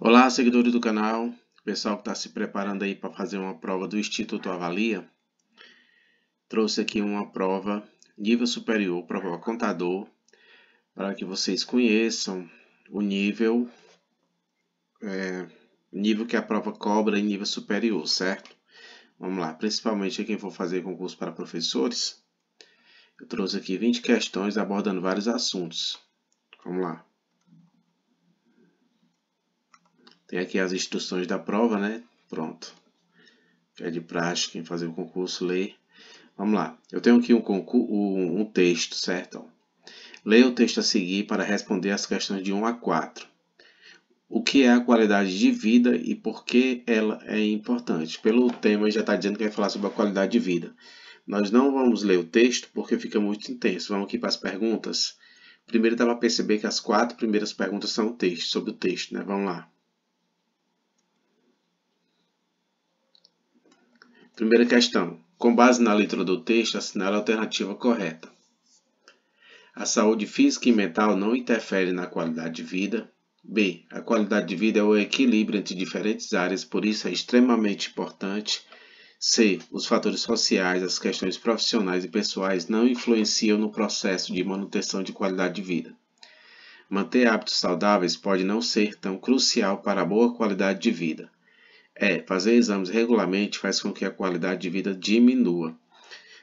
Olá, seguidores do canal, pessoal que está se preparando aí para fazer uma prova do Instituto Avalia. Trouxe aqui uma prova nível superior, prova contador, para que vocês conheçam o nível que a prova cobra em nível superior, certo? Vamos lá, principalmente quem for fazer concurso para professores, eu trouxe aqui 20 questões abordando vários assuntos. Vamos lá. Tem aqui as instruções da prova, né? Pronto. Que é de prática, quem fazer o concurso lê. Vamos lá. Eu tenho aqui um texto, certo? Leia o texto a seguir para responder as questões de 1 a 4. O que é a qualidade de vida e por que ela é importante? Pelo tema já está dizendo que vai falar sobre a qualidade de vida. Nós não vamos ler o texto porque fica muito intenso. Vamos aqui para as perguntas. Primeiro dá para perceber que as 4 primeiras perguntas são o texto, sobre o texto, né? Vamos lá. Primeira questão. Com base na letra do texto, assinale a alternativa correta. A saúde física e mental não interfere na qualidade de vida. B. A qualidade de vida é o equilíbrio entre diferentes áreas, por isso é extremamente importante. C. Os fatores sociais, as questões profissionais e pessoais não influenciam no processo de manutenção de qualidade de vida. Manter hábitos saudáveis pode não ser tão crucial para a boa qualidade de vida. Fazer exames regularmente faz com que a qualidade de vida diminua.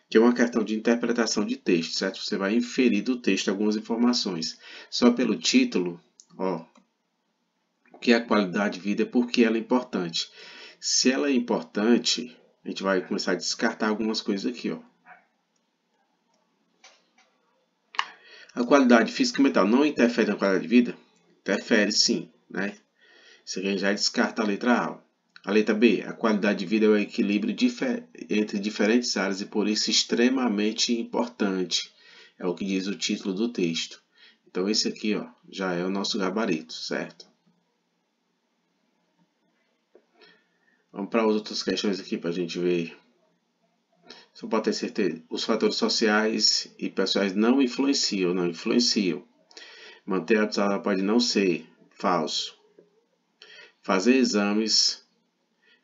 Que é uma questão de interpretação de texto, certo? Você vai inferir do texto algumas informações. Só pelo título, o que é a qualidade de vida e por que ela é importante. Se ela é importante, a gente vai começar a descartar algumas coisas aqui, A qualidade física e mental não interfere na qualidade de vida? Interfere sim, né? Isso aqui a gente já descarta a letra A. A letra B, a qualidade de vida é o equilíbrio entre diferentes áreas e por isso extremamente importante. É o que diz o título do texto. Então esse aqui já é o nosso gabarito, certo? Vamos para as outras questões aqui para a gente ver. Só pode ter certeza. Os fatores sociais e pessoais não influenciam. Manter a autoestima pode não ser falso. Fazer exames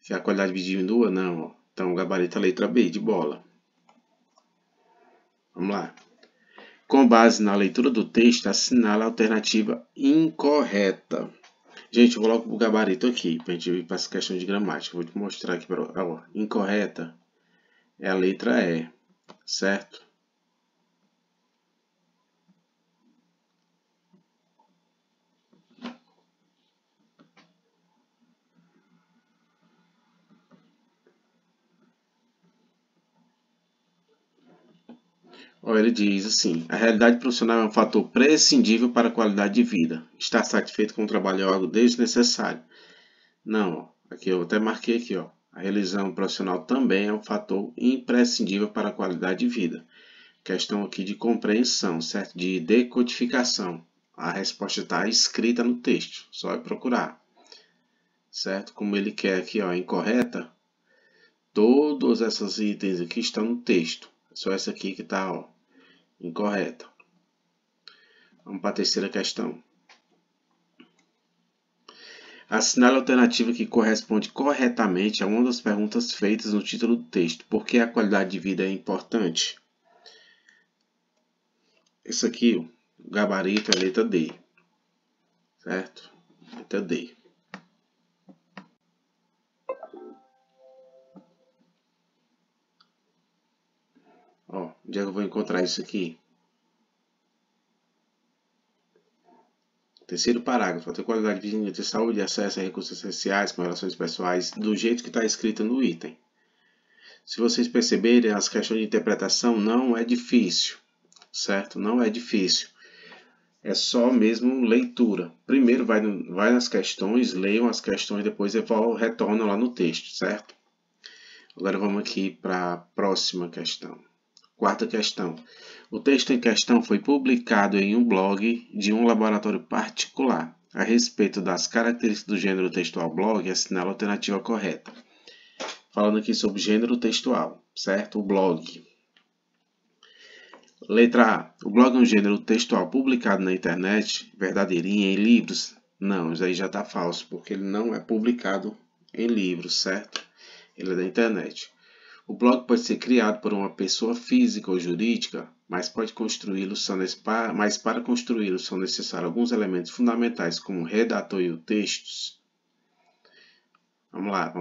que a qualidade de vida diminua? Não. Então, o gabarito é a letra B, de bola. Vamos lá. Com base na leitura do texto, assinala a alternativa incorreta. Gente, eu coloco o gabarito aqui, para a gente ir para essa questão de gramática. Vou te mostrar aqui. Incorreta é a letra E, certo? Ele diz assim: a realidade profissional é um fator prescindível para a qualidade de vida. Estar satisfeito com o trabalho é algo desnecessário. Não, aqui eu até marquei aqui, A realização profissional também é um fator imprescindível para a qualidade de vida. Questão aqui de compreensão, certo? De decodificação. A resposta está escrita no texto, só é procurar. Certo? Como ele quer aqui, incorreta, todos esses itens aqui estão no texto. É só essa aqui que está, incorreta. Vamos para a terceira questão. Assinale a alternativa que corresponde corretamente a uma das perguntas feitas no título do texto. Por que a qualidade de vida é importante? Isso aqui, o gabarito é a letra D. Certo? Letra D. Onde é que eu vou encontrar isso aqui? Terceiro parágrafo. Ter qualidade de vida, ter saúde e acesso a recursos essenciais com relações pessoais, do jeito que está escrito no item. Se vocês perceberem, as questões de interpretação não é difícil, certo? Não é difícil. É só mesmo leitura. Primeiro vai nas questões, leiam as questões, depois retornam lá no texto, certo? Agora vamos aqui para a próxima questão. Quarta questão. O texto em questão foi publicado em um blog de um laboratório particular. A respeito das características do gênero textual blog, assinala a alternativa correta. Falando aqui sobre gênero textual, certo? O blog. Letra A. O blog é um gênero textual publicado na internet, verdadeirinha, em livros, Não, isso aí já está falso, porque ele não é publicado em livros, certo? Ele é da internet. O blog pode ser criado por uma pessoa física ou jurídica, mas para construí-lo são necessários alguns elementos fundamentais, como o redator e os textos. Vamos lá,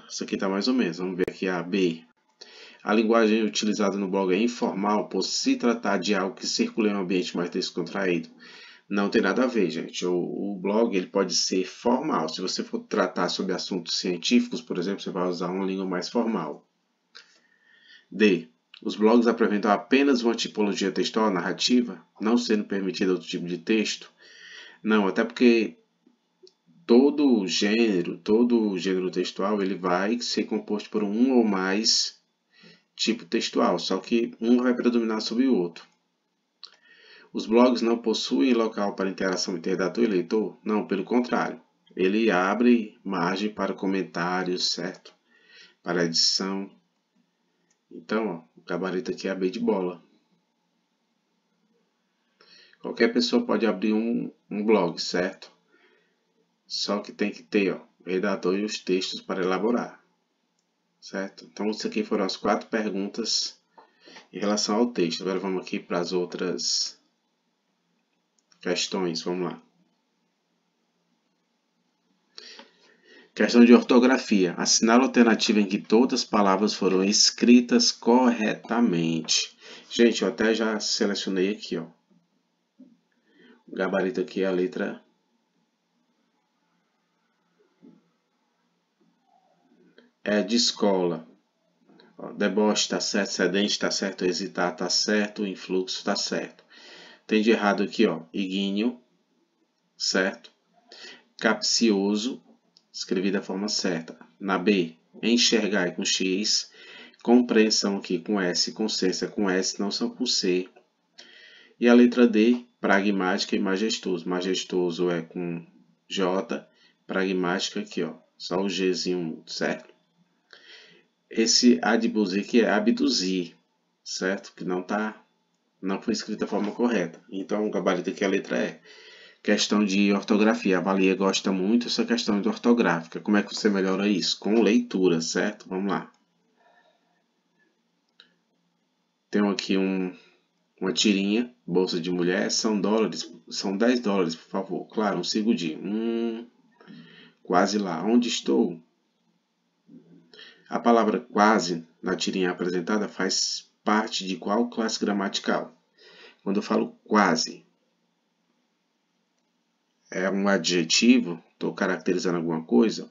isso aqui está mais ou menos. Vamos ver aqui a B. A linguagem utilizada no blog é informal, por se tratar de algo que circula em um ambiente mais descontraído. Não tem nada a ver, gente. O blog ele pode ser formal. Se você for tratar sobre assuntos científicos, por exemplo, você vai usar uma língua mais formal. D. Os blogs apresentam apenas uma tipologia textual narrativa, não sendo permitido outro tipo de texto? Não, até porque todo gênero textual, ele vai ser composto por um ou mais tipo textual, só que um vai predominar sobre o outro. Os blogs não possuem local para interação entre redator e leitor? Não, pelo contrário. Ele abre margem para comentários, certo? Para edição. Então, ó, o gabarito aqui é a B de bola. Qualquer pessoa pode abrir um blog, certo? Só que tem que ter o redator e os textos para elaborar, certo? Então, isso aqui foram as 4 perguntas em relação ao texto. Agora vamos aqui para as outras questões. Vamos lá. Questão de ortografia. Assinale a alternativa em que todas as palavras foram escritas corretamente. Gente, eu até já selecionei aqui, ó. O gabarito aqui é a letra E de escola. Ó, deboche está certo, sedente está certo, hesitar está certo, influxo está certo. Tem de errado aqui, ó, iguíneo, certo? Capcioso, escrevi da forma certa. Na B, enxergar com X. Compreensão aqui com S, consciência com S, não são com C. E a letra D, pragmática e majestoso. Majestoso é com J, pragmática aqui, ó, só o Gzinho, certo? Esse adbusir aqui é abduzir, certo? Que não foi escrito da forma correta. Então o gabarito aqui é a letra E. Questão de ortografia. A Valia gosta muito dessa questão de ortográfica. Como é que você melhora isso? Com leitura, certo? Vamos lá. Tenho aqui uma tirinha, bolsa de mulher, são $10, por favor. Claro, um segundinho. Quase lá. Onde estou? A palavra quase, na tirinha apresentada, faz parte de qual classe gramatical? Quando eu falo quase, é um adjetivo, estou caracterizando alguma coisa?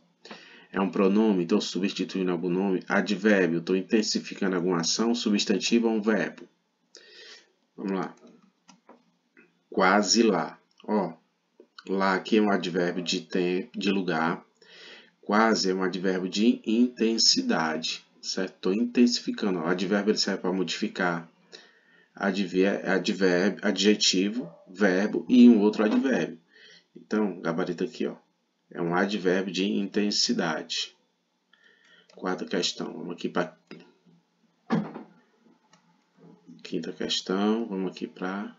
É um pronome, estou substituindo algum nome? Advérbio, estou intensificando alguma ação? Substantivo é um verbo. Vamos lá. Quase lá. Ó, lá aqui é um advérbio de tempo, de lugar. Quase é um advérbio de intensidade, certo? Estou intensificando. O advérbio ele serve para modificar adjetivo, verbo e um outro advérbio. Então, gabarito aqui, ó, é um advérbio de intensidade. Quarta questão. Vamos aqui para quinta questão. Vamos aqui para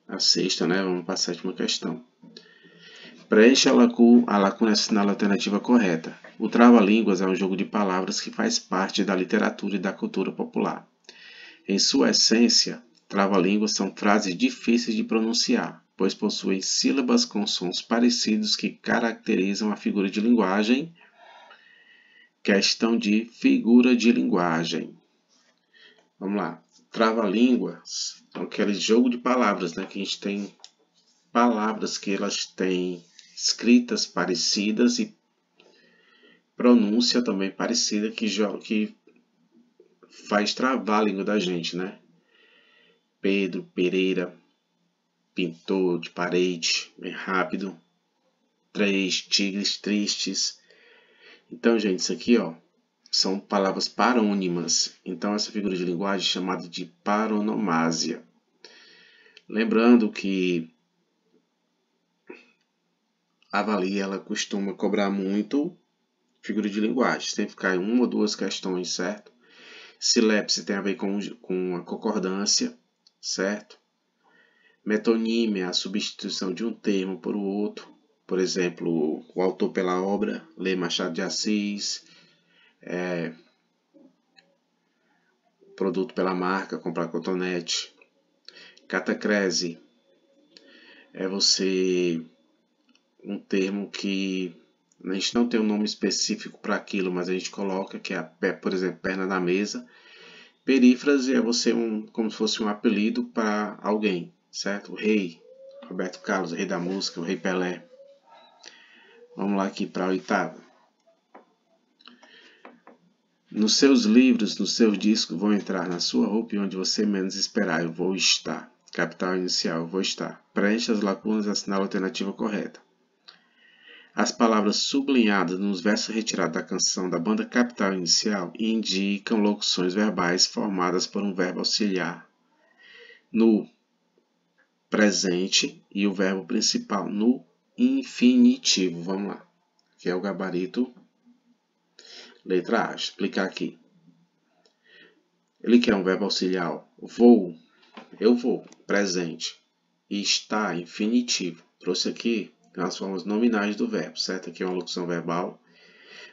a sexta, né? Vamos para a sétima questão. Preencha a lacuna e assinale a alternativa correta. O trava-línguas é um jogo de palavras que faz parte da literatura e da cultura popular. Em sua essência, trava-línguas são frases difíceis de pronunciar, pois possuem sílabas com sons parecidos que caracterizam a figura de linguagem. Questão de figura de linguagem. Vamos lá. Trava-línguas é aquele jogo de palavras, né? Que a gente tem palavras que elas têm escritas parecidas e pronúncia também parecida que faz travar a língua da gente, né? Pedro, Pereira, pintor de parede, bem rápido. 3 tigres tristes. Então, gente, isso aqui, ó, são palavras parônimas. Então, essa figura de linguagem é chamada de paronomásia. Lembrando que a Valia ela costuma cobrar muito figura de linguagem. Tem que ficar em uma ou duas questões, certo? Silepse tem a ver com a concordância, certo? Metonímia é a substituição de um termo por outro. Por exemplo, o autor pela obra, ler Machado de Assis. Produto pela marca, comprar cotonete. Catacrese é um termo que a gente não tem um nome específico para aquilo, mas a gente coloca que é, por exemplo, perna da mesa. Perífrase é como se fosse um apelido para alguém, certo? O rei, Roberto Carlos, o rei da música, o rei Pelé. Vamos lá aqui para a oitava. Nos seus livros, nos seus discos, vão entrar na sua roupa e onde você menos esperar. Eu vou estar. Capital inicial, eu vou estar. Preencha as lacunas e assinale a alternativa correta. As palavras sublinhadas nos versos retirados da canção da banda Capital Inicial indicam locuções verbais formadas por um verbo auxiliar no presente e o verbo principal no infinitivo. Vamos lá, que é o gabarito. Letra A, explicar aqui. Ele quer um verbo auxiliar. Vou, eu vou, presente. E está, infinitivo. Trouxe aqui as formas nominais do verbo, certo? Aqui é uma locução verbal.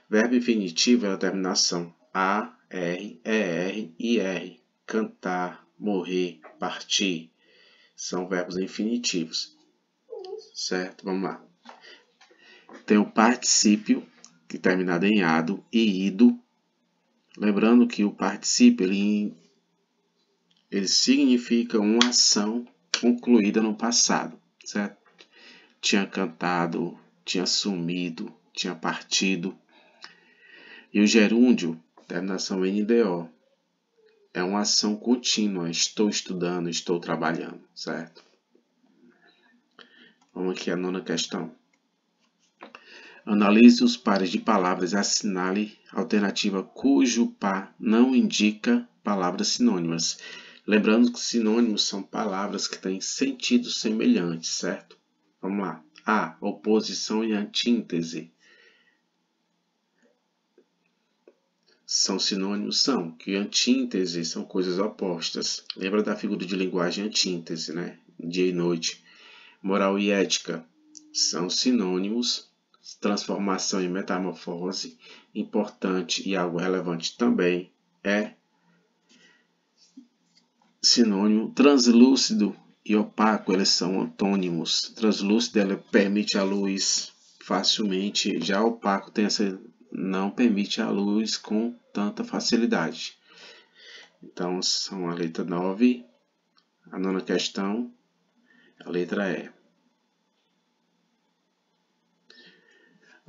Verbo infinitivo é a terminação A, R, ER, IR. Cantar, morrer, partir. São verbos infinitivos. Certo? Vamos lá. Tem o particípio, que é terminado em ado e ido. Lembrando que o particípio ele significa uma ação concluída no passado, certo? Tinha cantado, tinha sumido, tinha partido. E o gerúndio, terminação NDO, é uma ação contínua. Estou estudando, estou trabalhando, certo? Vamos aqui à nona questão. Analise os pares de palavras e assinale a alternativa cujo par não indica palavras sinônimas. Lembrando que sinônimos são palavras que têm sentidos semelhantes, certo? Vamos lá. A. Oposição e antítese. São sinônimos? São. Que antítese são coisas opostas. Lembra da figura de linguagem antítese, né? Dia e noite. Moral e ética são sinônimos. Transformação e metamorfose, importante e algo relevante também é sinônimo. Translúcido e opaco, eles são antônimos. Translúcido ele permite a luz facilmente, já opaco não permite a luz com tanta facilidade. Então, são a letra 9, a nona questão, a letra E.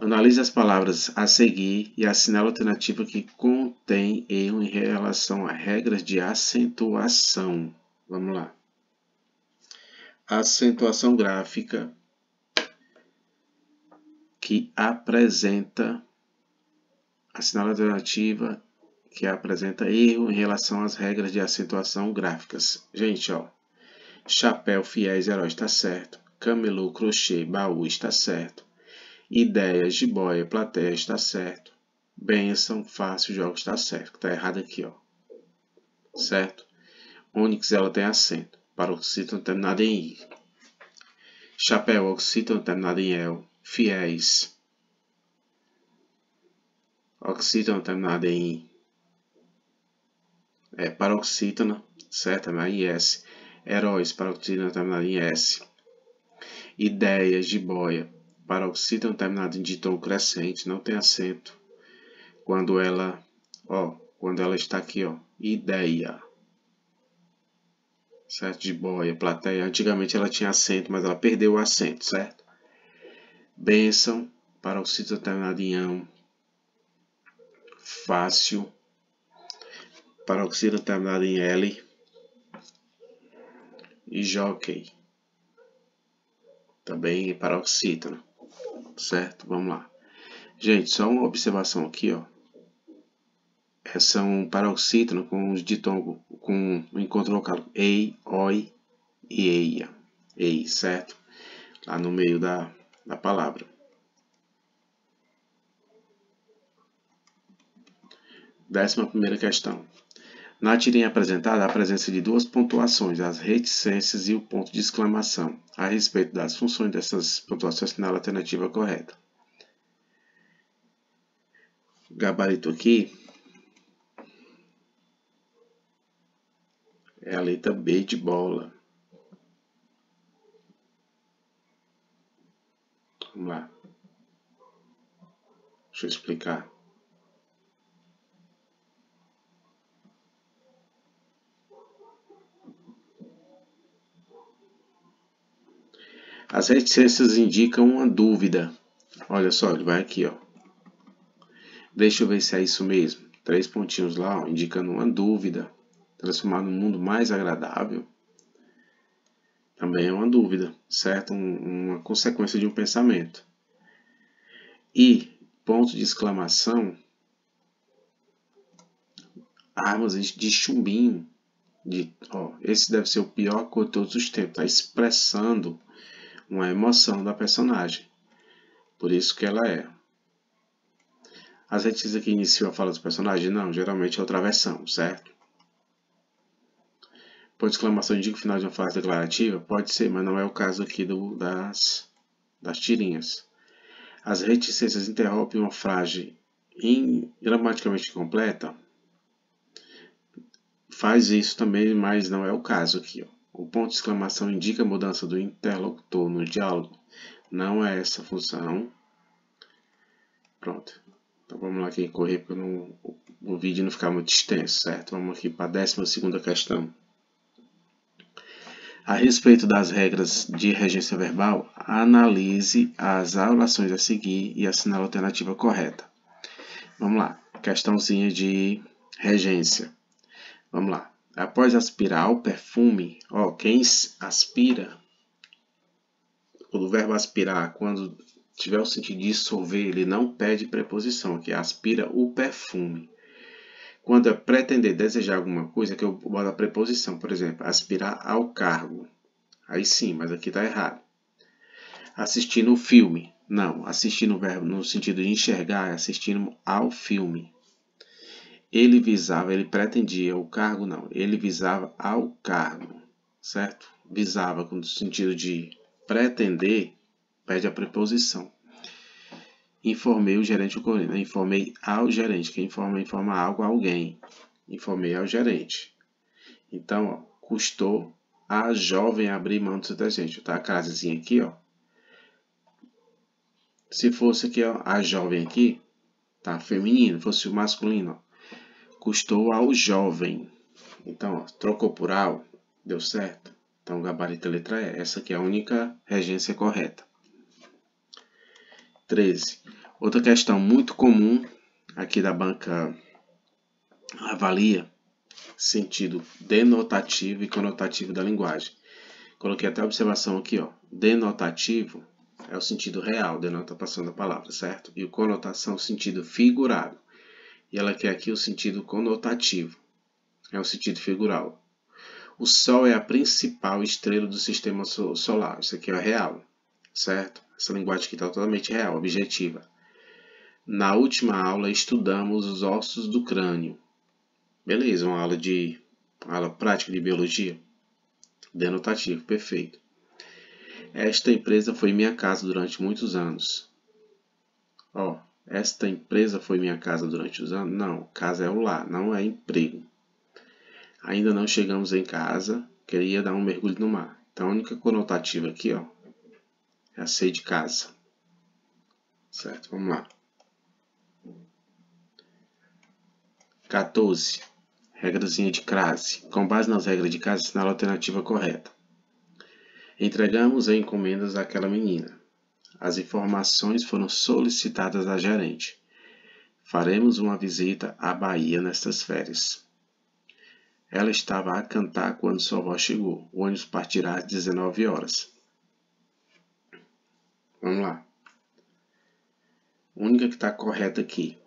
Analise as palavras a seguir e assinale a alternativa que contém erro em relação a regras de acentuação. Vamos lá. Acentuação gráfica que apresenta, assinale a alternativa que apresenta erro em relação às regras de acentuação gráficas. Gente, ó, chapéu, fiéis, heróis, está certo. Camelô, crochê, baú, está certo. Ideias, jiboia, plateia, está certo. Bênção, fácil, jogos, está certo. Está errado aqui, ó. Certo? Ônix, ela tem acento. Paroxítona terminada em I. Chapéu, oxítona terminada em El. Fiéis. Oxítona terminada em I. Paroxítona, certo? Terminada em S. Heróis, paroxítona terminada em S. Ideias, jiboia. Paroxítona terminada em ditom crescente, não tem acento. Quando ela está aqui, ó, ideia. Certo? Jiboia, plateia. Antigamente ela tinha acento, mas ela perdeu o acento, certo? Bênção, paroxítona terminada em ão. Fácil, paroxítona terminada em L. E jockey, também paroxítona. Certo? Vamos lá. Gente, só uma observação aqui, ó. Essa é um paroxítona com os ditongos, com o encontro vocal ei, oi e eia. Ei, certo? Lá no meio da palavra. Décima primeira questão. Na tirinha apresentada, a presença de duas pontuações, as reticências e o ponto de exclamação. A respeito das funções dessas pontuações, assinale a alternativa correta. O gabarito aqui é a letra B de bola. Vamos lá. Deixa eu explicar. As reticências indicam uma dúvida. Olha só, ele vai aqui, ó. Deixa eu ver se é isso mesmo. 3 pontinhos lá, ó, indicando uma dúvida. Transformar num mundo mais agradável. Também é uma dúvida, certo? Uma consequência de um pensamento. E ponto de exclamação. Armas de chumbinho. Esse deve ser o pior cor de todos os tempos. Está expressando uma emoção da personagem. Por isso que ela é. As reticências que iniciam a fala dos personagens? Não, geralmente é outra versão, certo? Ponto de exclamação indica o final de uma frase declarativa? Pode ser, mas não é o caso aqui das tirinhas. As reticências interrompem uma frase gramaticalmente completa? Faz isso também, mas não é o caso aqui. Ó. O ponto de exclamação indica a mudança do interlocutor no diálogo. Não é essa a função. Pronto. Então vamos lá aqui correr para o vídeo não ficar muito extenso, certo? Vamos aqui para a 12ª questão. A respeito das regras de regência verbal, analise as orações a seguir e assinale a alternativa correta. Vamos lá. Questãozinha de regência. Vamos lá. Após aspirar o perfume, quem aspira, o verbo aspirar, quando tiver o sentido de dissolver, ele não pede preposição, que aspira o perfume. Quando é pretender, desejar alguma coisa, que eu boto a preposição, por exemplo, aspirar ao cargo. Aí sim, mas aqui está errado. Assistir no filme. Não, assistir no verbo no sentido de enxergar, assistindo ao filme. Ele pretendia o cargo, não. Ele visava ao cargo, certo? Visava com o sentido de pretender, pede a preposição. Informei o gerente ocorrendo. Informei ao gerente. Quem informa algo a alguém. Informei ao gerente. Então, custou a jovem abrir mão do seu desejo. Tá a frasezinha aqui, ó. Se fosse aqui, ó, a jovem aqui, tá feminino, fosse o masculino, ó. Custou ao jovem. Então, ó, trocou por ao, deu certo. Então, o gabarito da letra E. Essa aqui é a única regência correta. 13. Outra questão muito comum aqui da banca avalia sentido denotativo e conotativo da linguagem. Coloquei até a observação aqui, ó. Denotativo é o sentido real, denota passando a palavra, certo? E o conotação, o sentido figurado. E ela quer aqui o sentido conotativo, é o sentido figural. O Sol é a principal estrela do sistema solar. Isso aqui é real, certo? Essa linguagem aqui está totalmente real, objetiva. Na última aula estudamos os ossos do crânio. Beleza, uma aula prática de biologia. Denotativo, perfeito. Esta empresa foi minha casa durante muitos anos. Esta empresa foi minha casa durante os anos? Não, casa é o lar, não é emprego. Ainda não chegamos em casa, queria dar um mergulho no mar. Então a única conotativa aqui, ó, é a C de casa. Certo, vamos lá. 14. Regrazinha de crase. Com base nas regras de crase, assinale a alternativa correta. Entregamos encomendas àquela menina. As informações foram solicitadas à gerente. Faremos uma visita à Bahia nestas férias. Ela estava a cantar quando sua avó chegou. O ônibus partirá às 19 horas. Vamos lá. A única que está correta aqui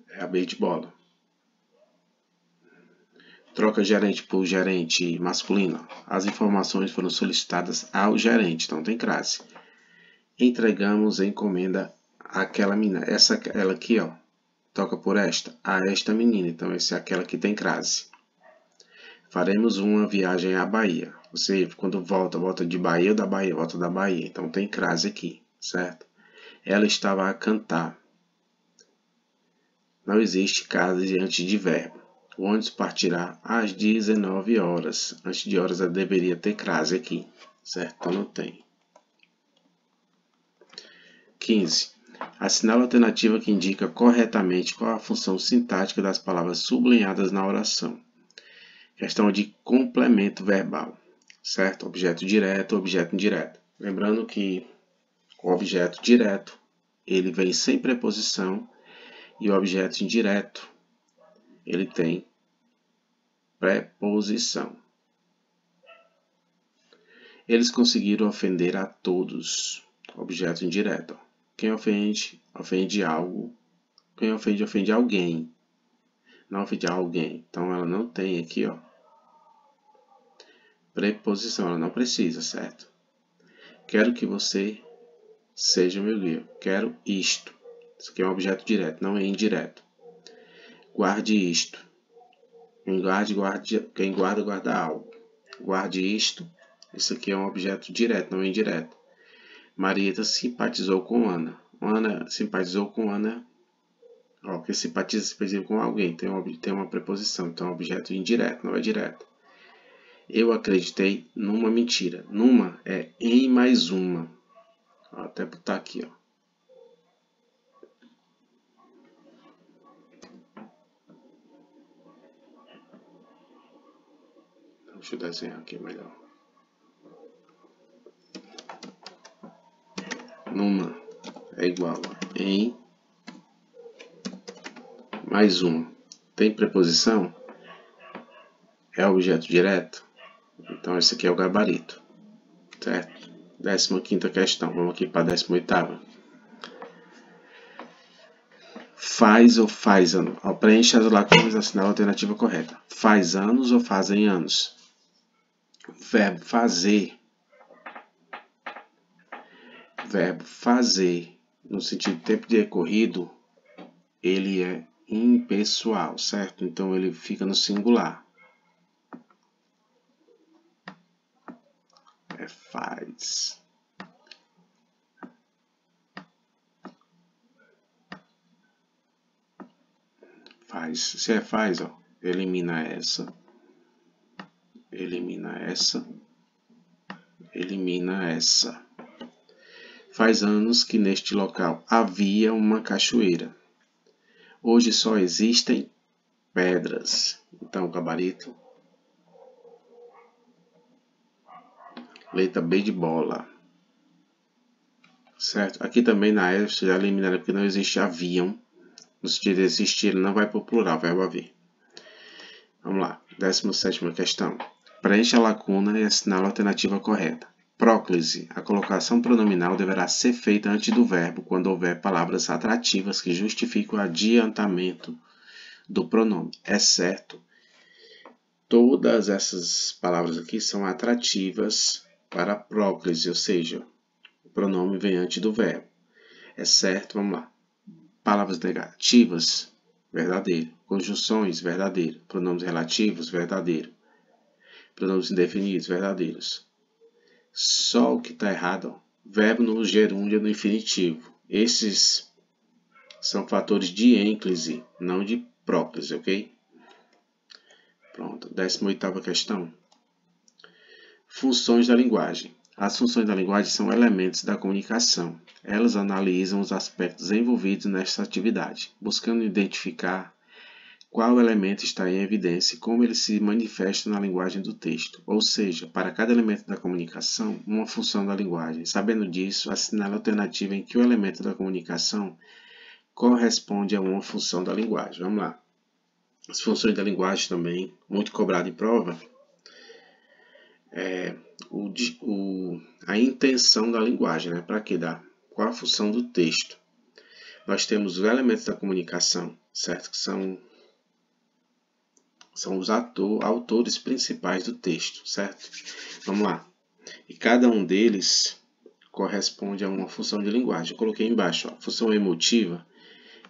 é a B de bola. Troca gerente por gerente masculino. As informações foram solicitadas ao gerente, então tem crase. Entregamos a encomenda àquela menina. Ela aqui, ó, Toca por esta. A esta menina. Então, essa é aquela que tem crase. Faremos uma viagem à Bahia. Você, quando volta de Bahia ou da Bahia? Volta da Bahia. Então, tem crase aqui, certo? Ela estava a cantar. Não existe crase antes de verbo. O ônibus partirá às 19 horas. Antes de horas, ela deveria ter crase aqui, certo? Então, não tem. 15. Assinale a alternativa que indica corretamente qual a função sintática das palavras sublinhadas na oração. Questão de complemento verbal, certo? Objeto direto, objeto indireto. Lembrando que o objeto direto, ele vem sem preposição, e o objeto indireto, ele tem preposição. Eles conseguiram ofender a todos. Objeto indireto. Quem ofende, ofende algo. Quem ofende, ofende alguém. Não ofende alguém. Então, ela não tem aqui, ó, preposição. Ela não precisa, certo? Quero que você seja meu guia. Quero isto. Isso aqui é um objeto direto, não é indireto. Guarde isto. Quem guarda, guarda algo. Guarde isto. Isso aqui é um objeto direto, não é indireto. Marieta simpatizou com Ana. Ana simpatizou com Ana. Ó, porque simpatiza com alguém. Tem uma preposição. Então é um objeto indireto, não é direto. Eu acreditei numa mentira. Numa é em mais uma. Ó, até botar aqui, ó. Deixa eu desenhar aqui melhor. Numa é igual a em mais uma. Tem preposição? É objeto direto? Então esse aqui é o gabarito. Certo? 15ª questão. Vamos aqui para a 18ª. Faz ou faz anos? Preencha as lacunas e assinale a alternativa correta. Faz anos ou fazem anos? Verbo fazer. Verbo fazer, no sentido de tempo decorrido, ele é impessoal, certo? Então ele fica no singular. É faz. Faz. Se é faz, ó, elimina essa. Elimina essa. Elimina essa. Faz anos que neste local havia uma cachoeira. Hoje só existem pedras. Então, gabarito. Letra B de bola. Certo? Aqui também na era já eliminaram porque não existe haviam. No sentido de existir, ele não vai para o plural, verbo haver. Vamos lá. 17ª questão. Preencha a lacuna e assinale a alternativa correta. Próclise. A colocação pronominal deverá ser feita antes do verbo quando houver palavras atrativas que justificam o adiantamento do pronome. É certo. Todas essas palavras aqui são atrativas para a próclise, ou seja, o pronome vem antes do verbo. É certo, vamos lá. Palavras negativas, verdadeiro. Conjunções, verdadeiro. Pronomes relativos, verdadeiro. Pronomes indefinidos, verdadeiros. Só o que está errado, ó, verbo no gerúndio no infinitivo. Esses são fatores de ênclise, não de próclise, ok? Pronto, 18ª questão. Funções da linguagem. As funções da linguagem são elementos da comunicação. Elas analisam os aspectos envolvidos nesta atividade, buscando identificar qual elemento está em evidência e como ele se manifesta na linguagem do texto. Ou seja, para cada elemento da comunicação, uma função da linguagem. Sabendo disso, assinale a alternativa em que o elemento da comunicação corresponde a uma função da linguagem. Vamos lá. As funções da linguagem também, muito cobrado em prova, a intenção da linguagem, né? Para que dá? Qual a função do texto? Nós temos os elementos da comunicação, certo? Que são os autores principais do texto, certo? Vamos lá. E cada um deles corresponde a uma função de linguagem. Eu coloquei embaixo, ó, a função emotiva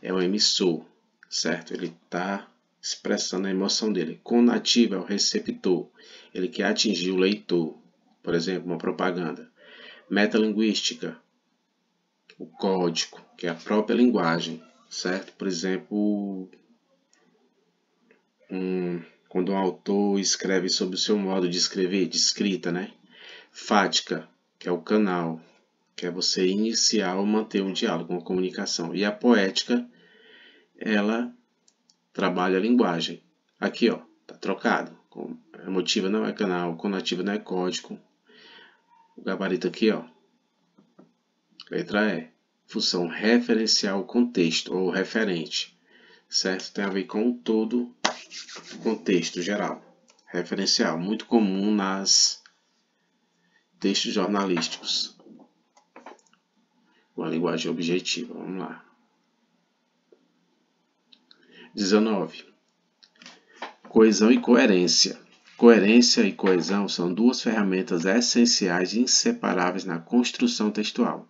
é o emissor. certo? Ele está expressando a emoção dele. Conativo é o receptor, ele quer atingir o leitor, por exemplo, uma propaganda. Metalinguística, o código, que é a própria linguagem, certo? Por exemplo, quando um autor escreve sobre o seu modo de escrever, de escrita, né? Fática, que é o canal, que é você iniciar ou manter um diálogo, uma comunicação. E a poética, ela trabalha a linguagem. Aqui, ó, tá trocado. Emotiva não é canal, conativa não é código. O gabarito aqui, ó, letra E. Função referencial contexto ou referente, certo? Tem a ver com todo o contexto geral. Referencial, muito comum nas textos jornalísticos. Com a linguagem objetiva, vamos lá. 19. Coesão e coerência. Coerência e coesão são duas ferramentas essenciais e inseparáveis na construção textual.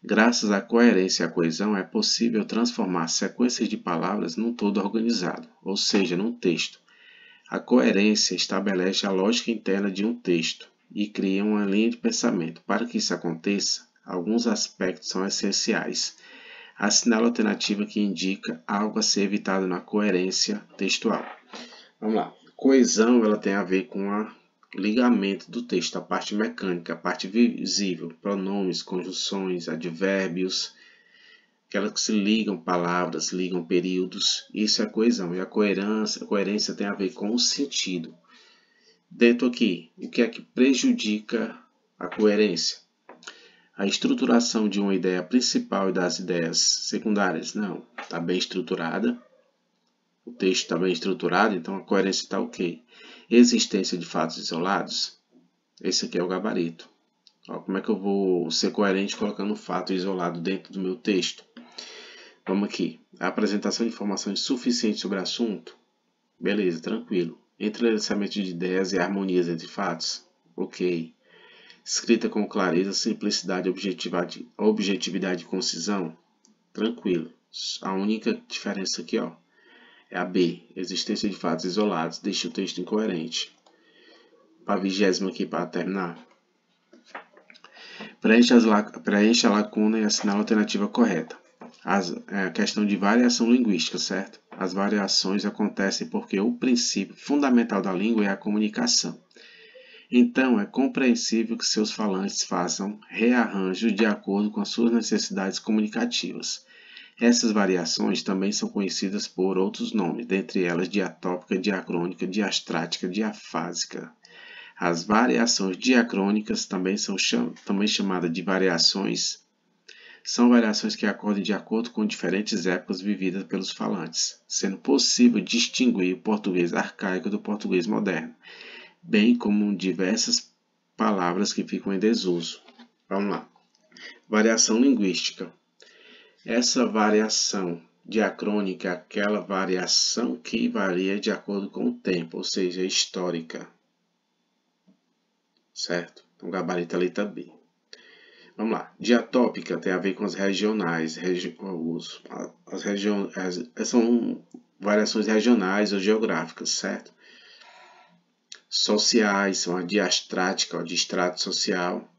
Graças à coerência e à coesão, é possível transformar sequências de palavras num todo organizado, ou seja, num texto. A coerência estabelece a lógica interna de um texto e cria uma linha de pensamento. Para que isso aconteça, alguns aspectos são essenciais. Assinala a alternativa que indica algo a ser evitado na coerência textual. Vamos lá. Coesão ela tem a ver com o ligamento do texto, a parte mecânica, a parte visível, pronomes, conjunções, advérbios, aquelas que se ligam palavras, ligam períodos. Isso é coesão. E a coerência tem a ver com o sentido. Dentro aqui, o que é que prejudica a coerência? A estruturação de uma ideia principal e das ideias secundárias. Não, está bem estruturada. O texto está bem estruturado, então a coerência está ok. Existência de fatos isolados. Esse aqui é o gabarito. Ó, como é que eu vou ser coerente colocando um fato isolado dentro do meu texto? Vamos aqui. A apresentação de informações suficientes sobre o assunto. Beleza, tranquilo. Entrelaçamento de ideias e harmonias entre fatos. Ok. Escrita com clareza, simplicidade, objetividade e concisão. Tranquilo. A única diferença aqui, ó, é a B. Existência de fatos isolados. Deixa o texto incoerente. Para a 20ª aqui, para terminar. Preencha a lacuna e assinala a alternativa correta. A questão de variação linguística, certo? As variações acontecem porque o princípio fundamental da língua é a comunicação. Então, é compreensível que seus falantes façam rearranjos de acordo com as suas necessidades comunicativas. Essas variações também são conhecidas por outros nomes, dentre elas diatópica, diacrônica, diastrática, diafásica. As variações diacrônicas, também chamadas de variações, são variações que acordam de acordo com diferentes épocas vividas pelos falantes, sendo possível distinguir o português arcaico do português moderno, bem como diversas palavras que ficam em desuso. Vamos lá. Variação linguística. Essa variação diacrônica é aquela variação que varia de acordo com o tempo, ou seja, histórica. Certo? Então, gabarito a letra B. Vamos lá. Diatópica tem a ver com as regionais. São variações regionais ou geográficas, certo? Sociais são a diastrática, o distrato social.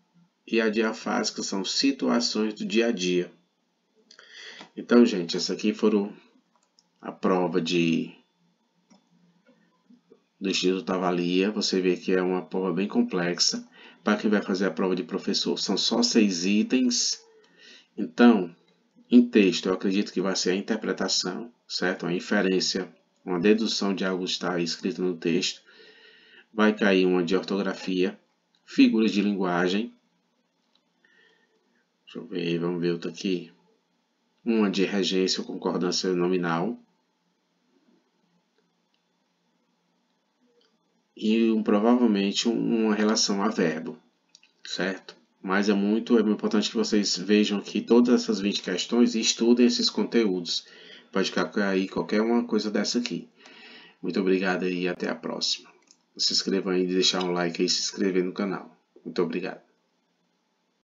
E a diafásica são situações do dia a dia. Então, gente, essa aqui foram a prova do Instituto Avalia. Você vê que é uma prova bem complexa. Para quem vai fazer a prova de professor, são só 6 itens. Então, em texto, eu acredito que vai ser a interpretação, certo? A inferência, uma dedução de algo que está escrito no texto. Vai cair uma de ortografia, figuras de linguagem. Deixa eu ver, vamos ver outra aqui. Uma de regência ou concordância nominal. E provavelmente uma relação a verbo, certo? Mas é muito importante que vocês vejam aqui todas essas 20 questões e estudem esses conteúdos. Pode cair qualquer uma coisa dessa aqui. Muito obrigado e até a próxima. Se inscrevam aí, deixar um like e se inscrever no canal. Muito obrigado.